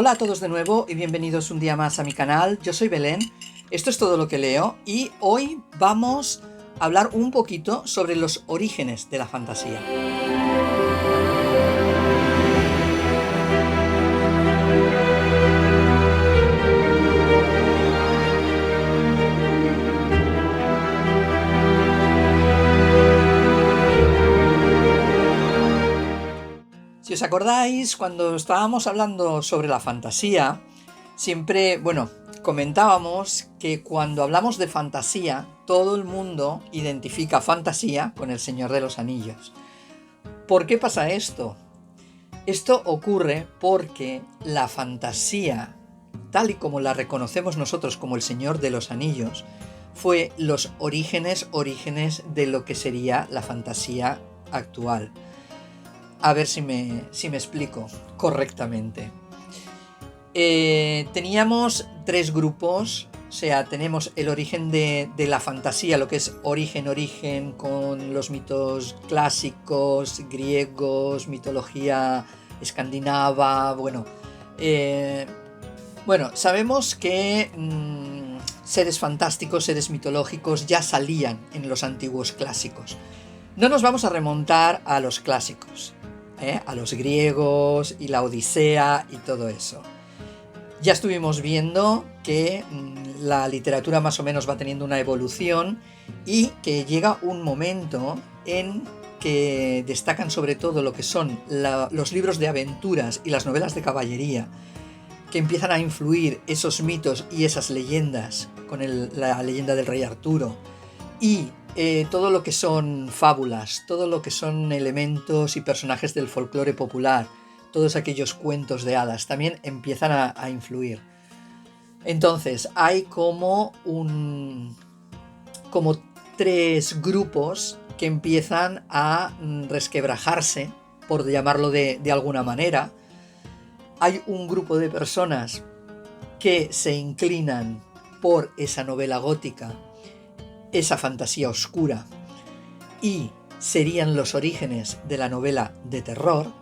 Hola a todos de nuevo y bienvenidos un día más a mi canal. Yo soy Belén, esto es todo lo que leo y hoy vamos a hablar un poquito sobre los orígenes de la fantasía. Si os acordáis, cuando estábamos hablando sobre la fantasía, siempre, comentábamos que cuando hablamos de fantasía, todo el mundo identifica fantasía con El Señor de los Anillos. ¿Por qué pasa esto? Esto ocurre porque la fantasía, tal y como la reconocemos nosotros como El Señor de los Anillos, fue los orígenes de lo que sería la fantasía actual. A ver si me explico correctamente. Teníamos tres grupos, o sea, tenemos el origen de la fantasía, lo que es origen, con los mitos clásicos, griegos, mitología escandinava, sabemos que seres fantásticos, seres mitológicos ya salían en los antiguos clásicos. No nos vamos a remontar a los clásicos, a los griegos y la Odisea y todo eso. Ya estuvimos viendo que la literatura más o menos va teniendo una evolución y que llega un momento en que destacan sobre todo lo que son los libros de aventuras y las novelas de caballería, que empiezan a influir esos mitos y esas leyendas con la leyenda del rey Arturo y todo lo que son fábulas, todo lo que son elementos y personajes del folclore popular, todos aquellos cuentos de hadas también empiezan a influir. Entonces hay como tres grupos que empiezan a resquebrajarse, por llamarlo de alguna manera. Hay un grupo de personas que se inclinan por esa novela gótica, esa fantasía oscura, y serían los orígenes de la novela de terror.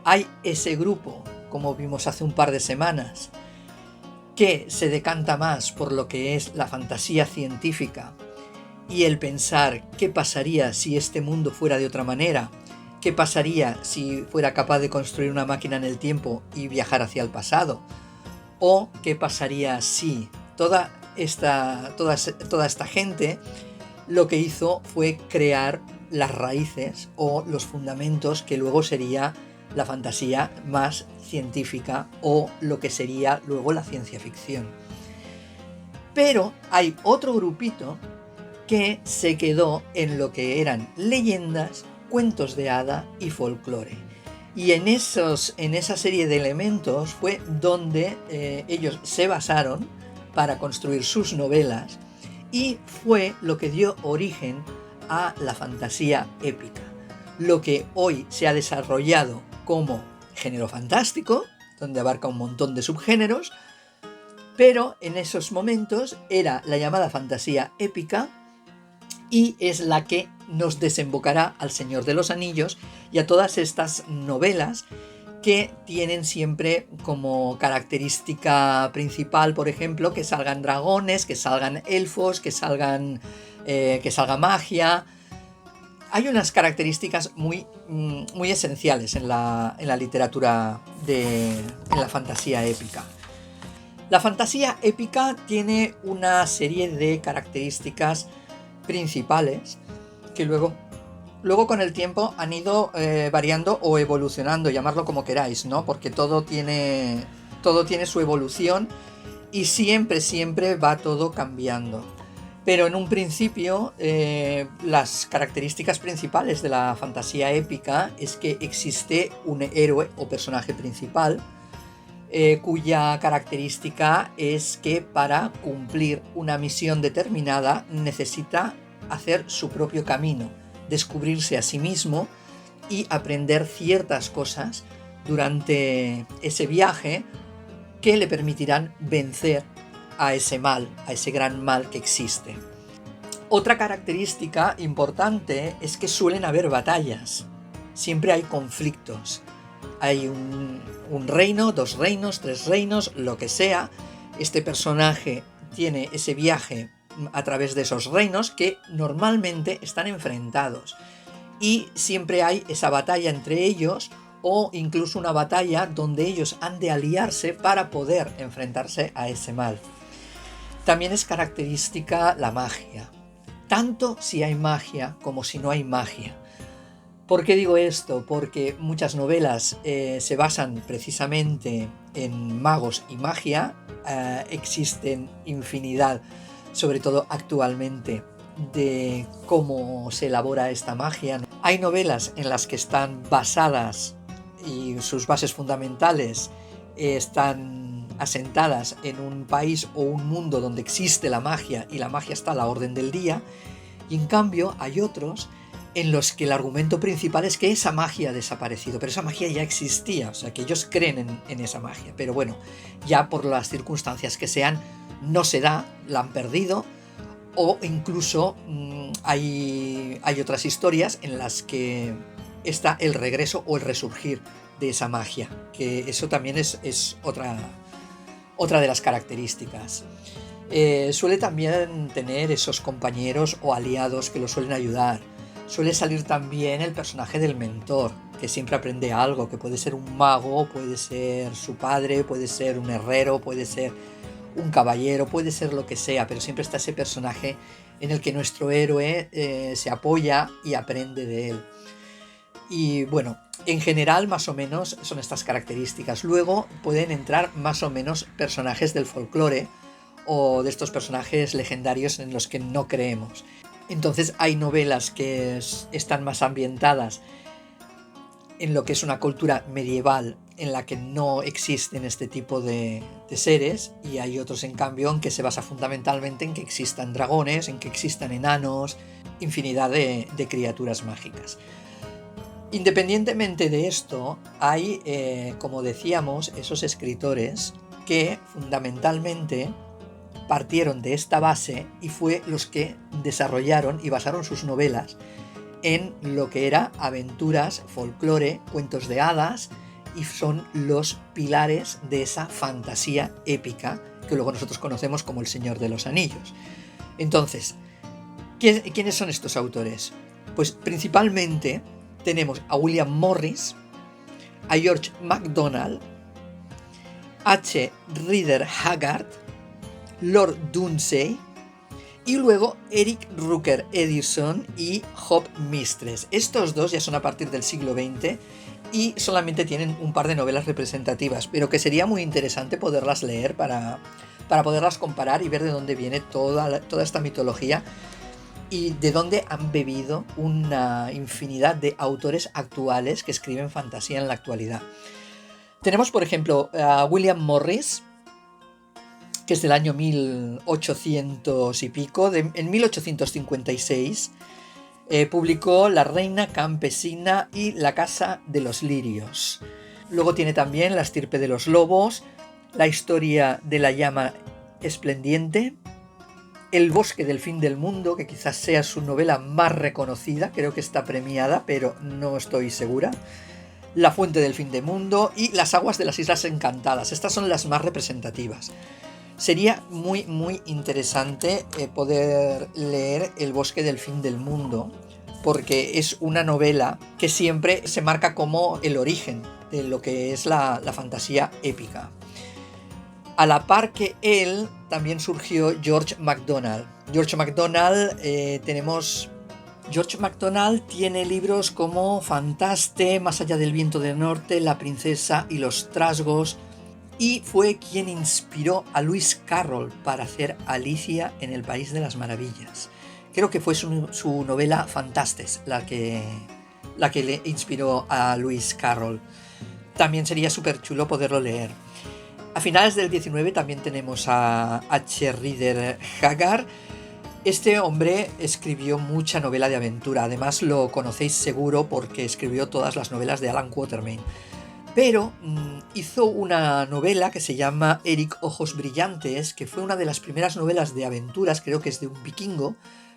Hay ese grupo, como vimos hace un par de semanas, que se decanta más por lo que es la fantasía científica y el pensar qué pasaría si este mundo fuera de otra manera, qué pasaría si fuera capaz de construir una máquina en el tiempo y viajar hacia el pasado, o qué pasaría si toda esta gente lo que hizo fue crear las raíces o los fundamentos que luego sería la fantasía más científica o lo que sería luego la ciencia ficción. Pero hay otro grupito que se quedó en lo que eran leyendas, cuentos de hada y folclore. Y en esa serie de elementos fue donde ellos se basaron para construir sus novelas y fue lo que dio origen a la fantasía épica, lo que hoy se ha desarrollado como género fantástico, donde abarca un montón de subgéneros, pero en esos momentos era la llamada fantasía épica y es la que nos desembocará al Señor de los Anillos y a todas estas novelas que tienen siempre como característica principal, por ejemplo, que salgan dragones, que salgan elfos, que salga magia. Hay unas características muy esenciales en la literatura en la fantasía épica. La fantasía épica tiene una serie de características principales que luego con el tiempo han ido variando o evolucionando, llamarlo como queráis, ¿no? Porque todo tiene su evolución y siempre va todo cambiando. Pero en un principio las características principales de la fantasía épica es que existe un héroe o personaje principal cuya característica es que para cumplir una misión determinada necesita hacer su propio camino, descubrirse a sí mismo y aprender ciertas cosas durante ese viaje que le permitirán vencer a ese mal, a ese gran mal que existe. Otra característica importante es que suelen haber batallas, siempre hay conflictos. Hay un reino, 2 reinos, 3 reinos, lo que sea. Este personaje tiene ese viaje a través de esos reinos que normalmente están enfrentados. Y siempre hay esa batalla entre ellos, o incluso una batalla donde ellos han de aliarse para poder enfrentarse a ese mal. También es característica la magia, tanto si hay magia como si no hay magia. ¿Por qué digo esto? Porque muchas novelas se basan precisamente en magos y magia. Existen infinidad, sobre todo actualmente, de cómo se elabora esta magia. Hay novelas en las que están basadas y sus bases fundamentales están asentadas en un país o un mundo donde existe la magia y la magia está a la orden del día, y en cambio hay otros en los que el argumento principal es que esa magia ha desaparecido, pero esa magia ya existía, o sea que ellos creen en esa magia, pero bueno, ya por las circunstancias que sean, no se da, la han perdido, o incluso hay otras historias en las que está el regreso o el resurgir de esa magia, que eso también es otra de las características. Suele también tener esos compañeros o aliados que lo suelen ayudar. Suele salir también el personaje del mentor, que siempre aprende algo, que puede ser un mago, puede ser su padre, puede ser un herrero, puede ser un caballero, puede ser lo que sea, pero siempre está ese personaje en el que nuestro héroe se apoya y aprende de él. Y bueno, en general más o menos son estas características. Luego pueden entrar más o menos personajes del folclore o de estos personajes legendarios en los que no creemos. Entonces hay novelas que están más ambientadas en lo que es una cultura medieval en la que no existen este tipo de seres, y hay otros en cambio en que se basa fundamentalmente en que existan dragones, en que existan enanos, infinidad de criaturas mágicas. Independientemente de esto, hay, como decíamos, esos escritores que fundamentalmente partieron de esta base y fue los que desarrollaron y basaron sus novelas en lo que era aventuras, folclore, cuentos de hadas, y son los pilares de esa fantasía épica que luego nosotros conocemos como El Señor de los Anillos. Entonces, ¿quiénes son estos autores? Pues principalmente tenemos a William Morris, a George MacDonald, H. Rider Haggard, Lord Dunsey y luego Eric Rucker Edison y Job Mistress. Estos dos ya son a partir del siglo XX y solamente tienen un par de novelas representativas, pero que sería muy interesante poderlas leer para poderlas comparar y ver de dónde viene toda esta mitología y de dónde han bebido una infinidad de autores actuales que escriben fantasía en la actualidad. Tenemos, por ejemplo, a William Morris, que es del año 1800 y pico, en 1856, publicó La Reina Campesina y La Casa de los Lirios. Luego tiene también La Estirpe de los Lobos, La Historia de la Llama Esplendiente, El Bosque del Fin del Mundo, que quizás sea su novela más reconocida, creo que está premiada, pero no estoy segura, La Fuente del Fin del Mundo y Las Aguas de las Islas Encantadas. Estas son las más representativas. Sería muy, muy interesante poder leer El Bosque del Fin del Mundo, porque es una novela que siempre se marca como el origen de lo que es la fantasía épica. A la par que él, también surgió George MacDonald. George MacDonald tiene libros como Fantaste, Más allá del viento del norte, La princesa y los trasgos, y fue quien inspiró a Lewis Carroll para hacer Alicia en el País de las Maravillas. Creo que fue su novela Fantastes la que le inspiró a Lewis Carroll. También sería súper chulo poderlo leer. A finales del 19 también tenemos a H. Rider Haggard. Este hombre escribió mucha novela de aventura, además lo conocéis seguro porque escribió todas las novelas de Alan Quatermain. Pero hizo una novela que se llama Eric Ojos Brillantes, que fue una de las primeras novelas de aventuras, creo que es de un vikingo,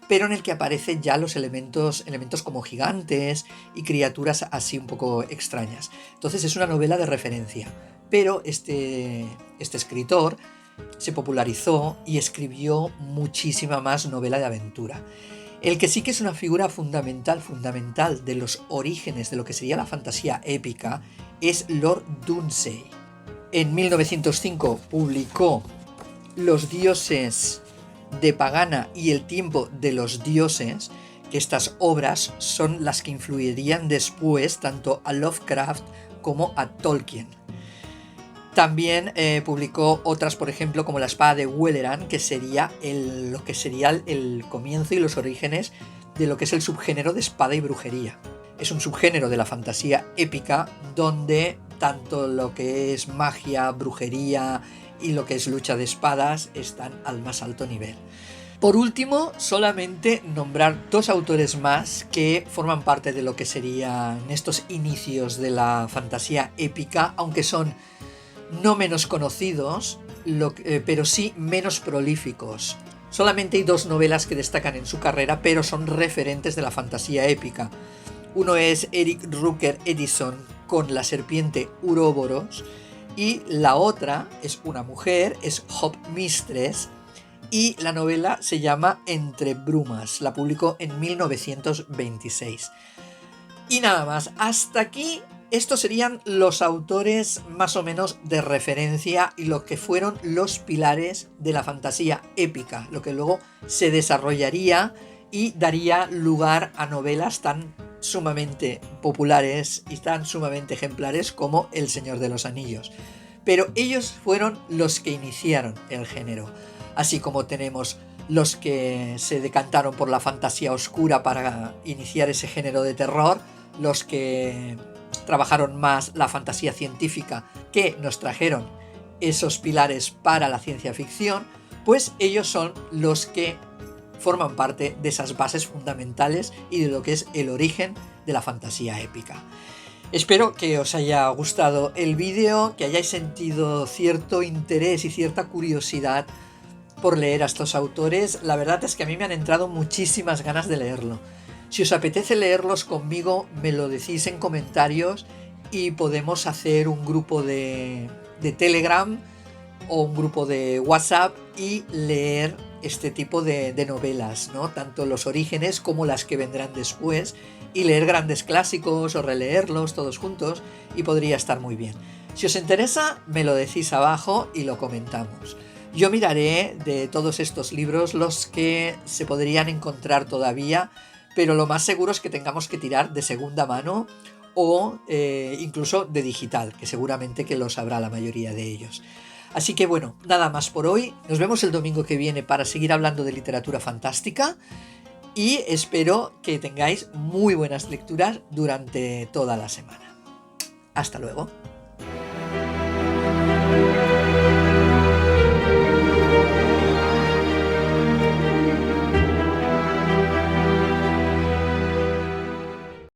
pero en el que aparecen ya los elementos como gigantes y criaturas así un poco extrañas. Entonces es una novela de referencia, pero este escritor se popularizó y escribió muchísima más novela de aventura. El que sí que es una figura fundamental de los orígenes de lo que sería la fantasía épica es Lord Dunsey. En 1905 publicó Los dioses de Pagana y el tiempo de los dioses, que estas obras son las que influirían después tanto a Lovecraft como a Tolkien. También publicó otras, por ejemplo, como La espada de Welleran, que sería lo que sería el comienzo y los orígenes de lo que es el subgénero de espada y brujería. Es un subgénero de la fantasía épica donde tanto lo que es magia, brujería y lo que es lucha de espadas están al más alto nivel. Por último, solamente nombrar dos autores más que forman parte de lo que serían estos inicios de la fantasía épica, aunque son no menos conocidos, pero sí menos prolíficos. Solamente hay dos novelas que destacan en su carrera, pero son referentes de la fantasía épica. Uno es Eric Rucker Edison con La serpiente Uroboros, y la otra es una mujer, es Hope Mistress, y la novela se llama Entre brumas, la publicó en 1926. Y nada más, hasta aquí. Estos serían los autores más o menos de referencia y lo que fueron los pilares de la fantasía épica, lo que luego se desarrollaría y daría lugar a novelas tan sumamente populares y tan sumamente ejemplares como El Señor de los Anillos. Pero ellos fueron los que iniciaron el género, así como tenemos los que se decantaron por la fantasía oscura para iniciar ese género de terror, los que trabajaron más la fantasía científica, que nos trajeron esos pilares para la ciencia ficción, pues ellos son los que forman parte de esas bases fundamentales y de lo que es el origen de la fantasía épica. Espero que os haya gustado el vídeo, que hayáis sentido cierto interés y cierta curiosidad por leer a estos autores. La verdad es que a mí me han entrado muchísimas ganas de leerlo. Si os apetece leerlos conmigo, me lo decís en comentarios y podemos hacer un grupo de Telegram o un grupo de WhatsApp y leer este tipo de novelas, ¿no? Tanto los orígenes como las que vendrán después, y leer grandes clásicos o releerlos todos juntos, y podría estar muy bien. Si os interesa, me lo decís abajo y lo comentamos. Yo miraré de todos estos libros los que se podrían encontrar todavía, pero lo más seguro es que tengamos que tirar de segunda mano o incluso de digital, que seguramente que los habrá la mayoría de ellos. Así que bueno, nada más por hoy. Nos vemos el domingo que viene para seguir hablando de literatura fantástica y espero que tengáis muy buenas lecturas durante toda la semana. Hasta luego.